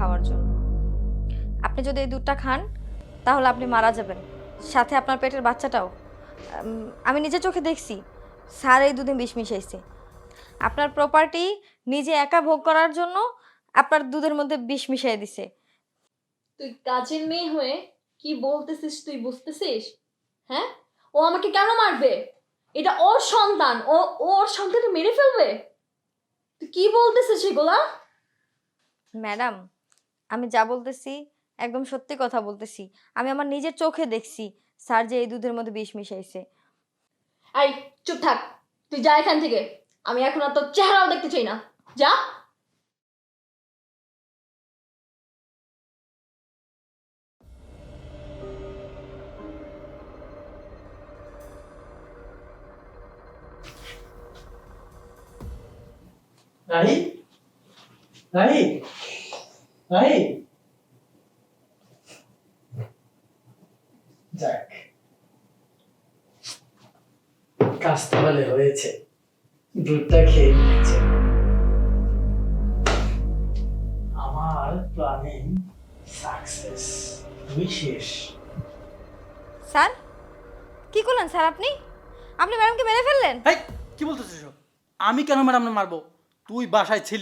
খাওয়ার জন্য। আপনি যদি এই দুধটা খান তাহলে আপনি মারা যাবেন, সাথে আপনার পেটের বাচ্চাটাও। আমি নিজে চোখে দেখছি স্যার এই দুধে বিষ মিশাইছে। আপনার প্রপার্টি নিজে একা ভোগ করার জন্য আপনার দুধের মধ্যে বিষ মিশিয়ে দিছে। তুই কাজের মেয়ে হয়ে কি বলতেছিস তুই বুঝতেছিস? হ্যাঁ, ও আমাকে কেন মারবে? এটা ওর সন্তান, ওর সন্তানকে মেরে ফেলবে? তুই কি বলতেছিস এগুলা? ম্যাডাম, আমি যা বলতেছি একদম সত্যি কথা বলতেছি। আমি আমার নিজের চোখে দেখছি স্যার যে এই দুধের মধ্যে বিষ মিশাইছে। এই চুপ থাক, তুই যা এখান থেকে। আমি এখন আর তোর চেহারাও দেখতে চাই না। যা। রাহি, রাহি, রাহি। যাক, কাজ তাহলে হয়েছে, দুধটা খেয়ে নিয়েছে। আমার প্ল্যানিং সাকসেস। তুই শেষ। স্যার, কি করলেন স্যার? আপনি আপনি ম্যাডামকে মেরে ফেললেন? এই কি বলতেছিস এসব? আমি কেন ম্যাডাম মারবো? তুই বাসায় ছিলি।